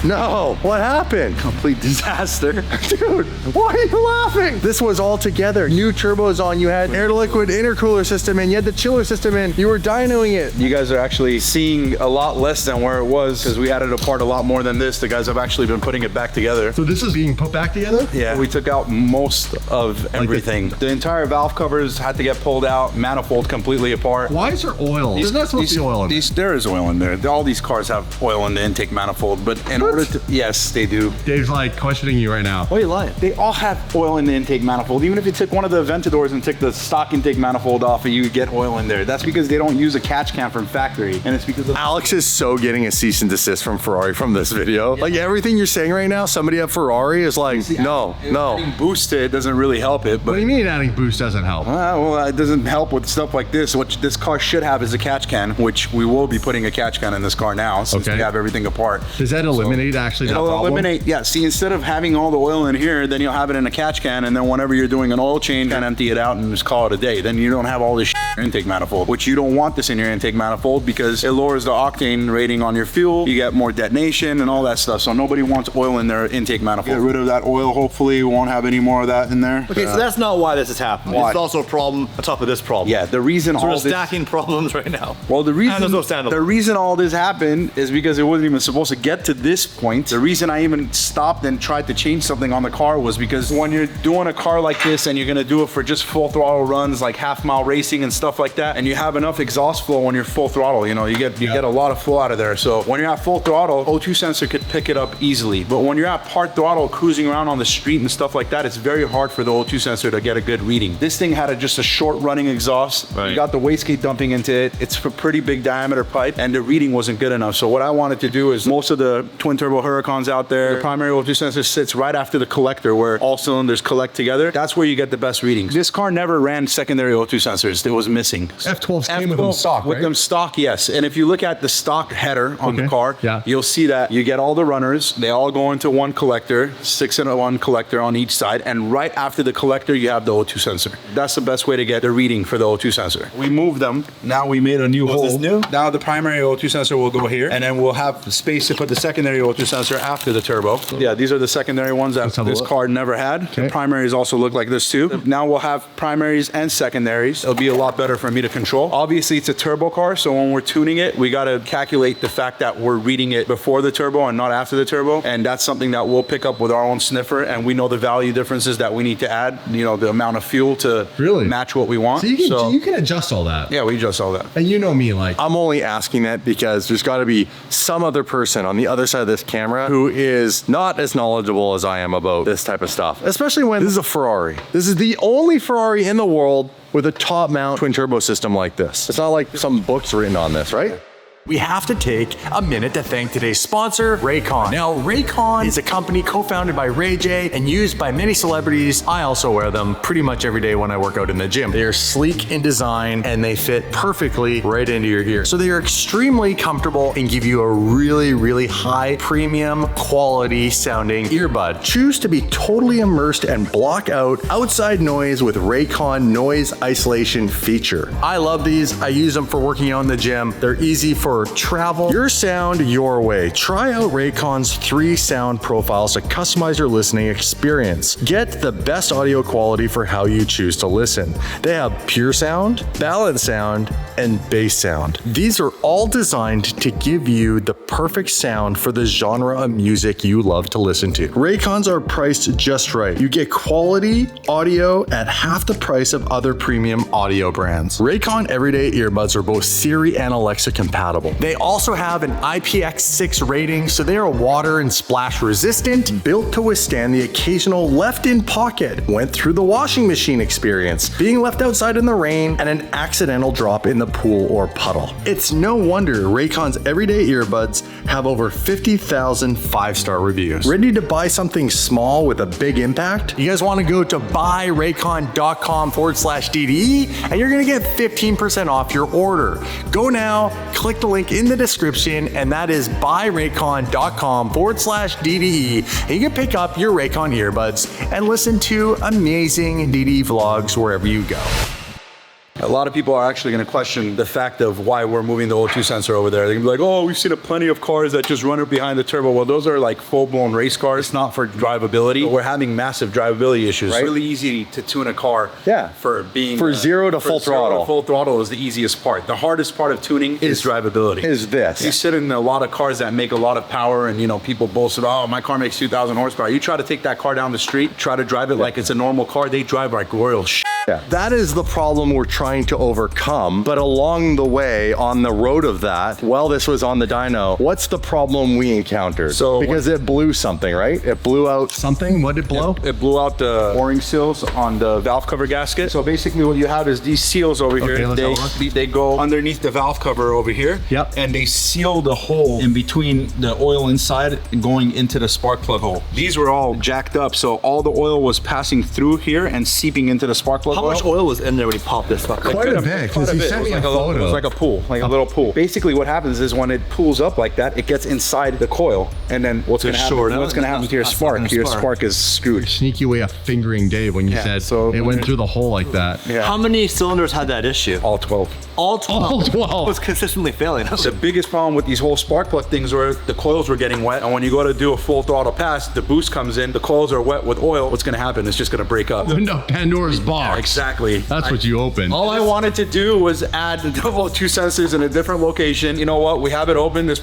No, what happened? Complete disaster. Dude, why are you laughing? This was all together. New turbos on, you had air to liquid intercooler system in, you had the chiller system in, you were dynoing it. You guys are actually seeing a lot less than where it was because we had it apart a lot more than this. The guys have actually been putting it back together. So this is being put back together? Yeah, we took out most of everything. The entire valve covers had to get pulled out, manifold completely apart. Why is there oil? There's not supposed to be oil in there. There is oil in there. All these cars have oil in the intake manifold, but in order to, yes, they do. Dave's like questioning you right now. Why are you lying? They all have oil in the intake manifold. Even if you took one of the Aventadors and took the stock intake manifold off, and you would get oil in there. That's because they don't use a catch can from factory, and it's because of Alex is so getting a cease and desist from Ferrari from this video. Like everything you're saying right now, somebody at Ferrari is like, no. Adding boost to it doesn't really help it. But what do you mean adding boost doesn't help? Well, it doesn't help with stuff like this. What this car should have is a catch can, which we will be putting a catch can in this car now since we have everything apart. Does that eliminate actually that problem? Eliminate, yeah. See, instead of having all the oil in here, then you'll have it in a catch can, and then whenever you're doing an oil change, and empty it out and just call it a day. Then you don't have all this in your intake manifold, which you don't want this in your intake manifold because it lowers the octane rating on your fuel. You get more detonation and all that stuff. So nobody wants oil in their intake manifold. Get rid of that oil. Hopefully, we won't have any more of that in there. Okay, so that's not why this is happening. Why? It's also a problem on top of this problem. Yeah, the reason so we're stacking problems right now. Well, the reason there's no stand-up. The reason all this happened is because it wasn't even supposed to get to this point. The reason I even stopped and tried to change something on the car was because when you're doing a car like this and you're gonna do it for just full throttle runs like half-mile racing and stuff like that, and you have enough exhaust flow when you're full throttle, you know, you get a lot of flow out of there. So when you're at full throttle, O2 sensor could pick it up easily. But when you're at part throttle, cruising around on the street and stuff like that, it's very hard for the O2 sensor to get a good reading. This thing had just a short running exhaust. Right. You got the wastegate dumping into it. It's a pretty big diameter pipe, and the reading wasn't good enough. So what I wanted to do is most of the twin turbo Huracans out there, the primary O2 sensor sits right after the collector where all cylinders collect together. That's where you get the best readings. This car never ran secondary O2 sensors. It was missing. F12s came with them stock, right? With them stock, yes. And if you look at the stock header on the car, you'll see that you get all the runners. They all go into one collector, 6-in-1 collector on each side. And right after the collector, you have the O2 sensor. That's the best way to get the reading for the O2 sensor. We moved them. Now we made a new hole. This new? Now the primary O2 sensor will go here, and then we'll have space to put the secondary O2 sensor after the turbo. Yeah, these are the secondary ones that this car never had. The primaries also look like this too. Now we'll have primaries and secondaries. It'll be a lot better for me to control. Obviously, it's a turbo car, so when we're tuning it, we got to calculate the fact that we're reading it before the turbo and not after the turbo, and that's something that we'll pick up with our own sniffer, and we know the value differences that we need to add, you know, the amount of fuel to match what we want. So you can adjust all that. Yeah, we adjust all that. And you know me, like, I'm only asking that because there's got to be some other person on the other side of this camera who is not as knowledgeable as I am about this type of stuff, especially when this is a Ferrari. This is the only Ferrari in the world with a top mount twin turbo system like this. It's not like some books written on this, right? We have to take a minute to thank today's sponsor, Raycon. Now, Raycon is a company co-founded by Ray J and used by many celebrities. I also wear them pretty much every day when I work out in the gym. They are sleek in design and they fit perfectly right into your ear. So they are extremely comfortable and give you a really, really high premium quality sounding earbud. Choose to be totally immersed and block out outside noise with Raycon noise isolation feature. I love these. I use them for working out in the gym. They're easy for travel. Your sound, your way. Try out Raycon's 3 sound profiles to customize your listening experience. Get the best audio quality for how you choose to listen. They have pure sound, balanced sound, and bass sound. These are all designed to give you the perfect sound for the genre of music you love to listen to. Raycons are priced just right. You get quality audio at half the price of other premium audio brands. Raycon everyday earbuds are both Siri and Alexa compatible. They also have an IPX6 rating, so they are water and splash resistant, built to withstand the occasional left-in pocket, went through the washing machine experience, being left outside in the rain, and an accidental drop in the pool or puddle. It's no wonder Raycon's everyday earbuds have over 50,000 5-star reviews. Ready to buy something small with a big impact? You guys want to go to buyraycon.com/DDE and you're going to get 15% off your order. Go now, click the link in the description, and that is buyraycon.com/DDE, and you can pick up your Raycon earbuds and listen to amazing DDE vlogs wherever you go. A lot of people are actually going to question the fact of why we're moving the O2 sensor over there. They're going to be like, oh, we've seen plenty of cars that just run it behind the turbo. Well, those are like full-blown race cars. It's not for drivability. But we're having massive drivability issues. Right? It's really easy to tune a car for being... For zero to full throttle. Full throttle is the easiest part. The hardest part of tuning is drivability. Is this. You sit in a lot of cars that make a lot of power and, you know, people boast about, oh, my car makes 2,000 horsepower. You try to take that car down the street, try to drive it like it's a normal car, they drive like royal shit. Yeah. That is the problem we're trying to overcome. But along the way, on the road of that, while this was on the dyno, what's the problem we encountered? So because it blew something, right? It blew out something. What did it blow? It blew out the O-ring seals on the valve cover gasket. So basically what you have is these seals over here. They go underneath the valve cover over here. Yep. And they seal the hole in between the oil inside going into the spark plug hole. These were all jacked up. So all the oil was passing through here and seeping into the spark plug. How much oil was in there when you popped this fucker? Quite a bit, because he sent me a photo. It was like a pool, like a little pool. Basically what happens is when it pulls up like that, it gets inside the coil. And then what's going to happen to your spark? Your spark is screwed. Sneaky way of fingering Dave when you said so it went through the hole like that. Yeah. How many cylinders had that issue? All 12. All 12? All 12. Was consistently failing. The biggest problem with these whole spark plug things were the coils were getting wet. And when you go to do a full throttle pass, the boost comes in, the coils are wet with oil. What's going to happen? It's just going to break up. No, Pandora's box. Exactly. That's what you opened. All I wanted to do was add the double two sensors in a different location. You know what? We have it open. This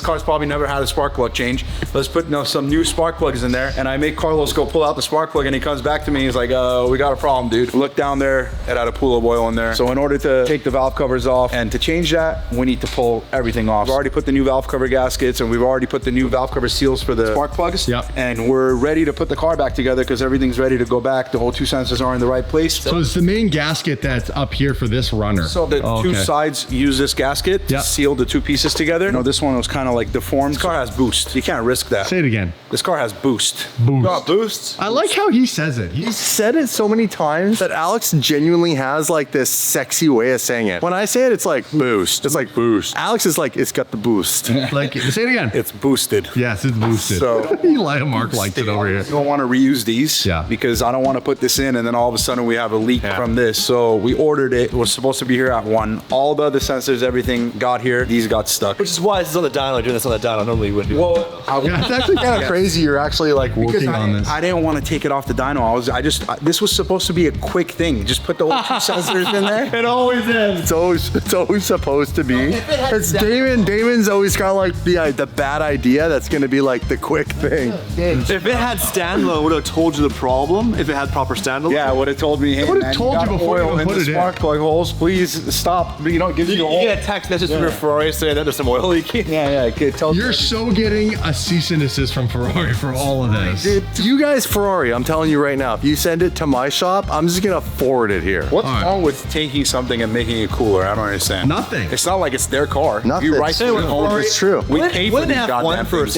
car's probably never had a spark plug change. Let's put some new spark plugs in there. And I make Carlos go pull out the spark plug and he comes back to me. He's like, we got a problem, dude. Look down there. It had a pool of oil in there. So in order to take the valve covers off and to change that, we need to pull everything off. We've already put the new valve cover gaskets and we've already put the new valve cover seals for the spark plugs. Yep. And we're ready to put the car back together because everything's ready to go back. The whole two sensors are in the right place. So it's the main gasket that's up here for this runner. So the two sides use this gasket to seal the two pieces together. You know, this one was kind of like deformed. This car has boost. You can't risk that. Say it again. This car has boost. Boost. Got boost. I like how he says it. He's said it so many times that Alex genuinely has like this sexy way of saying it. When I say it, it's like boost. It's like boost. Alex is like, it's got the boost. Like, say it again. It's boosted. Yes, it's boosted. So Mark liked it over here. You don't want to reuse these because I don't want to put this in and then all of a sudden we have a leak from this. So we ordered it. It was supposed to be here at 1. All the other sensors, everything got here. These got stuck. Which is why this is on the dyno. Doing this on the dyno, normally you wouldn't do that. It's actually kind of crazy. You're actually like working on this. I didn't want to take it off the dyno. This was supposed to be a quick thing. Just put the old two sensors in there. It always is. It's always supposed to be. It's Damon. Damon's always got like the bad idea that's going to be like the quick thing. If it had standalone, it would have told you the problem. If it had proper standalone. Yeah, it would have told me, hey, would have told you before you even put it in. Spark plug holes, please stop. You know, it gives you a hole. You get a text message from your Ferrari saying that there's some oil leaking. Yeah, it tells You're so getting a cease and desist from Ferrari for all of this. Dude, you guys, Ferrari, I'm telling you right now, if you send it to my shop, I'm just going to forward it here. What's wrong with taking something and making it cooler? I don't understand. Nothing. It's not like it's their car. Nothing. You write to it. It's true. We pay for these goddamn things.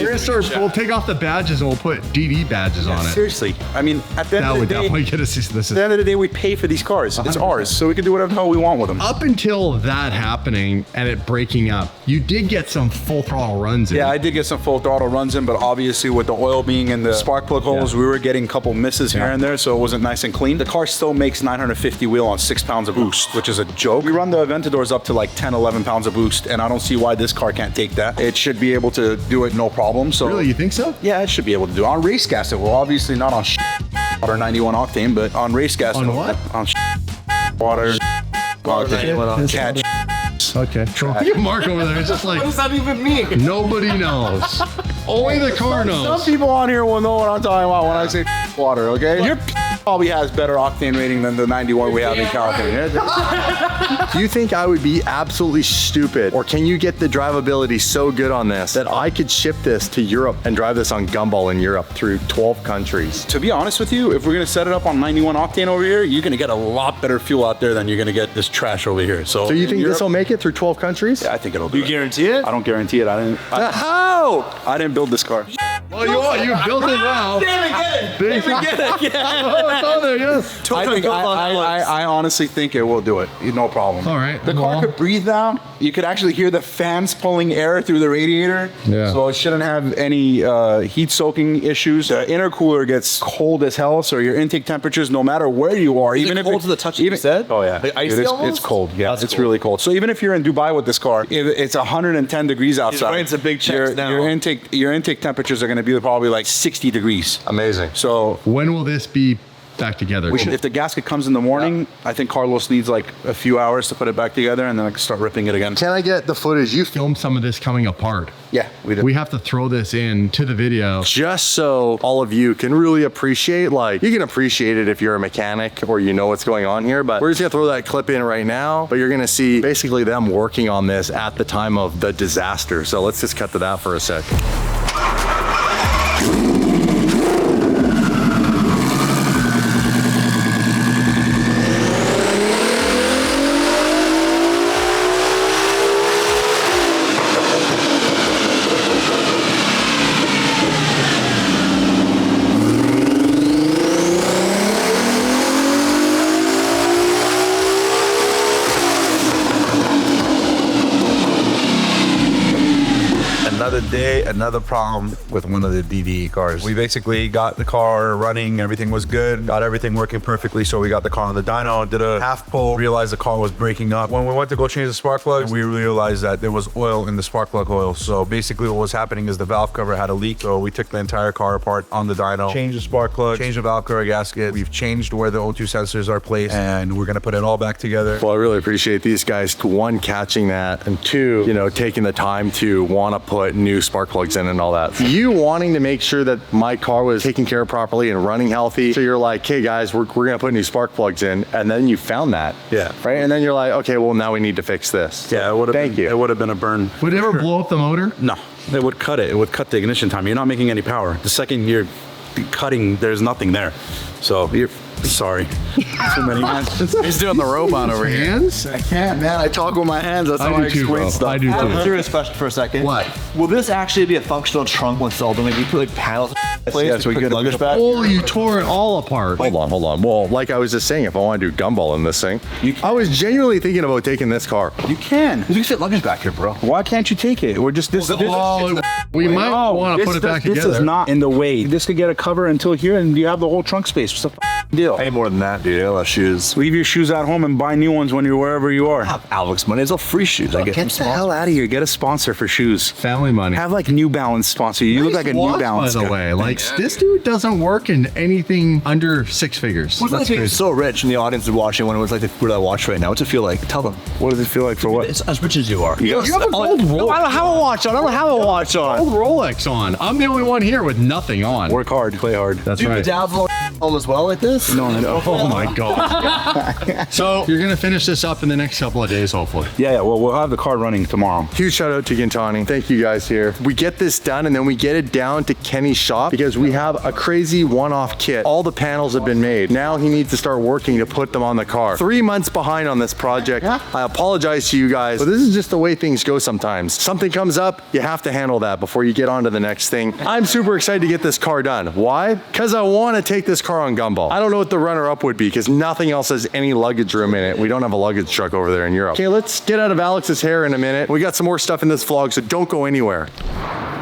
We'll take off the badges and we'll put DD badges on it. Seriously. I mean, at the end of the day, definitely get a cease and desist. At the end of the day, we pay for these cars. It's ours, so we can do whatever the hell we want with them. Up until that happening and it breaking up, you did get some full throttle runs in. Yeah, I did get some full throttle runs in, but obviously with the oil being in the spark plug holes, we were getting a couple misses here and there, so it wasn't nice and clean. The car still makes 950 wheel on 6 pounds of boost, which is a joke. We run the Aventadors up to like 10, 11 pounds of boost, and I don't see why this car can't take that. It should be able to do it no problem. So really, you think so? Yeah, it should be able to do it. On race gas, it will. Obviously not on water 91 octane, but on race gas. On what? On water. Catch. Okay. Look at Mark over there. It's just like, What does that even mean? nobody knows. Only the car knows. Some people on here will know what I'm talking about when I say water, okay? Your probably has better octane rating than the 91 we have in California. Do you think I would be absolutely stupid, or can you get the drivability so good on this that I could ship this to Europe and drive this on Gumball in Europe through 12 countries? To be honest with you, if we're gonna set it up on 91 octane over here, you're gonna get a lot better fuel out there than you're gonna get this trash over here. So you think this will make it through 12 countries? Yeah, I think it'll do You it. guarantee it? I don't guarantee it. How? I didn't build this car. Well, you built it now. Get it. Oh, it's on there, yes. I honestly think it will do it. No problem. All right. The car could breathe now. You could actually hear the fans pulling air through the radiator. Yeah. So it shouldn't have any heat soaking issues. The intercooler gets cold as hell, so your intake temperatures, no matter where you are, even if cold to the touch, you said? Oh yeah, Like icy almost? it's cold. Yeah, That's it's cool. really cold. So even if you're in Dubai with this car, it's 110 degrees outside. writing some big checks your, now. your intake temperatures are going to be probably like 60 degrees. Amazing. So When will this be back together? if the gasket comes in the morning, I think Carlos needs like a few hours to put it back together, and then I can start ripping it again. Can I get the footage? You filmed some of this coming apart. Yeah, we did. We have to throw this in to the video just so all of you can really appreciate, like, you can appreciate it if you're a mechanic or you know what's going on here, but we're just gonna throw that clip in right now, but you're gonna see basically them working on this at the time of the disaster. So let's just cut to that for a sec. Another day, another problem with one of the DDE cars. We basically got the car running, everything was good, got everything working perfectly, so we got the car on the dyno, did a half pull, realized the car was breaking up. When we went to go change the spark plug, we realized that there was oil in the spark plug oil. So basically what was happening is the valve cover had a leak, so we took the entire car apart on the dyno, changed the spark plug, changed the valve cover gasket, we've changed where the O2 sensors are placed, and we're gonna put it all back together. Well, I really appreciate these guys, one, catching that, and two, you know, taking the time to want to put new spark plugs in and all that. You wanting to make sure that my car was taken care of properly and running healthy. So you're like, hey guys, we're going to put new spark plugs in. And then you found that. Yeah. Right? And then you're like, okay, well, now we need to fix this. Yeah, it would have. Thank you. It would have been a burn. Would it ever blow up the motor? No, it would cut it. It would cut the ignition time. You're not making any power. The second you're cutting, there's nothing there. So you're sorry. Too many hands. He's doing the robot over here. Hands? I can't, man. I talk with my hands. That's how I do too, explain bro. stuff. I do I have a too. serious question for a second. What? Will this actually be a functional trunk once it's all done? Like you put like panels in place Yeah, so we put get luggage back? Oh, you tore it all apart. Hold on. Well, like I was just saying, if I want to do Gumball in this thing, I was genuinely thinking about taking this car. You can. You can fit luggage back here, bro. Why can't you take it? We're just this. We might want to put it back This together. is not in the way. This could get a cover until here, and you have the whole trunk space. What's the deal? Hey, more than that, dude. I love shoes. Leave your shoes at home and buy new ones when you're wherever you are. Have Alex money. It's all free shoes. I get Get the hell out of here. Get a sponsor for shoes. Family money. Have like New Balance sponsor you. You look like a New Watch, Balance by the guy. way. Like, this dude doesn't work in anything under 6 figures. What's it like being so rich and the audience is watching when it was like we're that watch right now? What's it feel like? Tell them. What does it feel like for what? It's as rich as you are. You have a gold Rolex. I don't have a watch on. I don't have a watch on. Gold Rolex on. I'm the only one here with nothing on. Work hard, play hard. That's Do you right. dabble home as well like this? No, no. Oh my God. So you're gonna finish this up in the next couple of days, hopefully. Yeah, well, we'll have the car running tomorrow. Huge shout out to Gintani. Thank you guys here. We get this done and then we get it down to Kenny's shop because we have a crazy one-off kit. All the panels have been made. Now he needs to start working to put them on the car. 3 months behind on this project. I apologize to you guys, but this is just the way things go sometimes. Something comes up, you have to handle that before you get on to the next thing. I'm super excited to get this car done. Why? Because I want to take this car on Gumball. I don't know what the runner-up would be because nothing else has any luggage room in it. We don't have a luggage truck over there in Europe. Okay, let's get out of Alex's hair in a minute. We got some more stuff in this vlog, so don't go anywhere.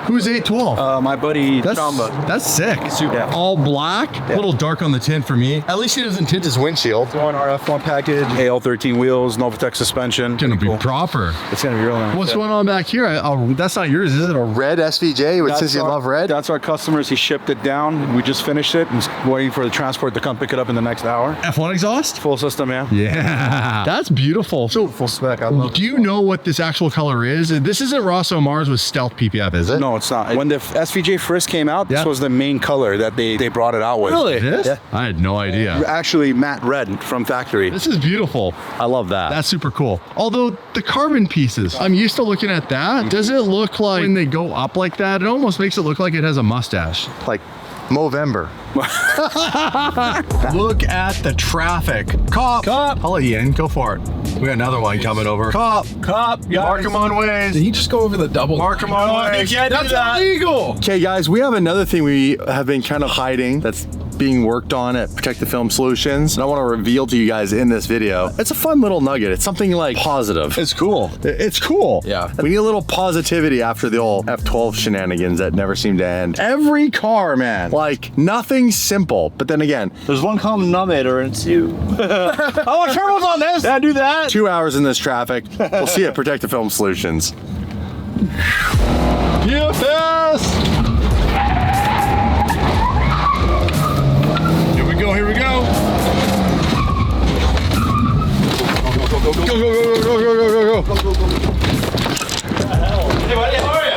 Who's 812? My buddy Chamba. That's sick. Yeah. All black, a little dark on the tint for me. At least he doesn't tint his windshield. One RF1 package, AL13 wheels, Novatec suspension. Gonna be proper. It's gonna be real nice. What's going on back here? That's not yours, is it? A red SVJ, which says you love red? That's our customers. He shipped it down. We just finished it. He's waiting for the transport to come pick it up in the next hour. F1 exhaust? Full system, yeah. Yeah, that's beautiful. So, Full spec. I love do you know what this actual color is? This isn't Rosso Mars with stealth PPF, is it? No, it's not. When the SVJ first came out, this Yeah. was the main color that they brought it out with. It is? Yeah. I had no idea. Actually, matte red from factory. This is beautiful. I love that. That's super cool. Although the carbon pieces, I'm used to looking at that. Does it look like when they go up like that, it almost makes it look like it has a mustache. Like Movember. Look at the traffic. Cop. Cop. I'll let you in. Go for it. We got another one coming over. Cop. Cop. Mark him on ways. Did he just go over the double? Mark him on ways. That's illegal. Okay, guys, we have another thing we have been kind of hiding that's being worked on at Protect the Film Solutions, and I want to reveal to you guys in this video. It's a fun little nugget. It's something like positive. It's cool. It's cool. Yeah. We need a little positivity after the old F12 shenanigans that never seem to end. Every car, man, like nothing simple. But then again, There's one common denominator, and it's you. I want turbos on this. Yeah, do that. 2 hours in this traffic. We'll see you at Protect the Film Solutions. Yes. Here we go. Go, go, go, go, go, go, go, go, go, go, go. Hey, buddy, how are you?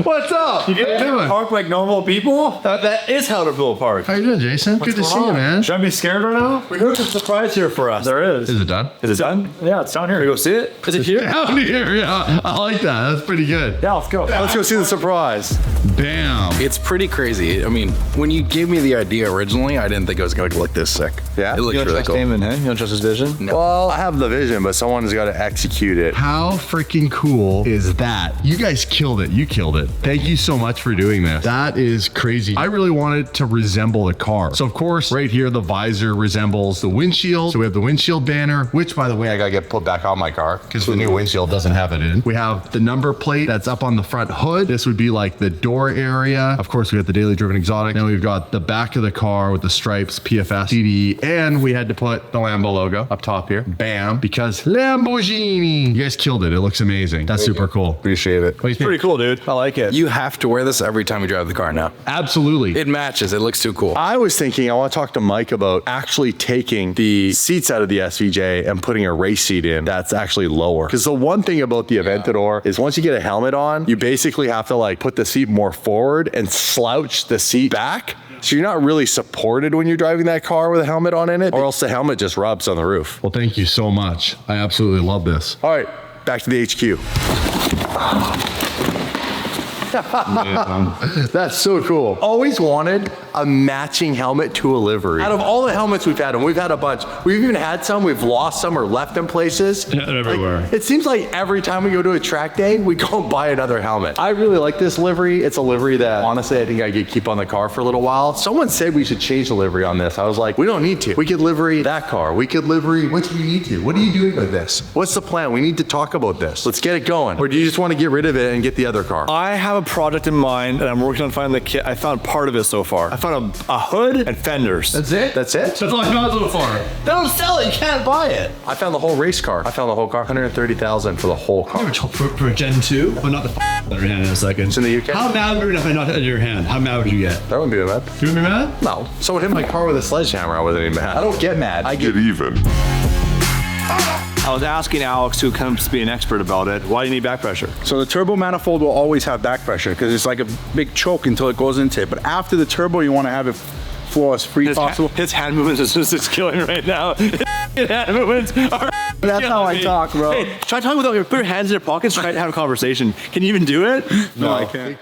What's up? You get to park like normal people? That is how to build a park. How you doing, Jason? Good to see you, man. Should I be scared right now? We heard there's a surprise here for us. There is. Is it done? Is it done? Yeah, it's down here. We go see it? Is it here? Down here, yeah. I like that. That's pretty good. Yeah, let's go. Let's go see the surprise. Bam. It's pretty crazy. I mean, when you gave me the idea originally, I didn't think it was going to look this sick. Yeah? It looks You don't really trust cool. Damon, huh? You don't trust his vision? Well, I have the vision, but someone's got to execute it. How freaking cool is that? You guys killed it. You killed it. Thank you so much for doing this. That is crazy. I really want it to resemble the car. So of course, right here, the visor resembles the windshield. So we have the windshield banner, which by the way, I gotta get put back on my car because the new windshield doesn't have it in. We have the number plate that's up on the front hood. This would be like the door area. Of course, we got the daily driven exotic. Then we've got the back of the car with the stripes, PFS, CDE, and we had to put the Lambo logo up top here. Bam, because Lamborghini. You guys killed it. It looks amazing. That's super cool. Appreciate it. What do you think? Pretty cool, dude. I like it. You have to wear this every time you drive the car now. Absolutely. It matches. It looks too cool. I was thinking I want to talk to Mike about actually taking the seats out of the SVJ and putting a race seat in that's actually lower. Because the one thing about the Aventador is once you get a helmet on, you basically have to like put the seat more forward and slouch the seat back. So you're not really supported when you're driving that car with a helmet on in it, or else the helmet just rubs on the roof. Well, thank you so much. I absolutely love this. All right, back to the HQ. That's so cool. Always wanted a matching helmet to a livery. Out of all the helmets we've had, and we've had a bunch, we've even had some, we've lost some or left them places. Yeah, they're everywhere. Like, it seems like every time we go to a track day, we go and buy another helmet. I really like this livery. It's a livery that honestly, I think I could keep on the car for a little while. Someone said we should change the livery on this. I was like, we don't need to. We could livery that car. We could livery, what do you need to? What are you doing with this? What's the plan? We need to talk about this. Let's get it going. Or do you just want to get rid of it and get the other car? I have a project in mind, and I'm working on finding the kit. I found part of it so far. I found a hood and fenders. That's it? That's it? That's all I found so far. They don't sell it. You can't buy it. I found the whole race car. I found the whole car. 130,000 for the whole car. For Gen 2, but not the out of your hand in a second. It's in the UK. How mad would you if I knocked it out of your hand? How mad would you get? That wouldn't be bad. You would be mad? No. Someone hit my car with a sledgehammer. I wasn't even mad. I don't get mad. I get even. I was asking Alex, who comes to be an expert about it, why do you need back pressure? So the turbo manifold will always have back pressure because it's like a big choke until it goes into it. But after the turbo, you want to have it flow as free possible. His hand movements is just killing right now. His hand movements are That's how I talk, bro. Hey, try talking without your put your hands in your pockets. Try to have a conversation. Can you even do it? No, I can't.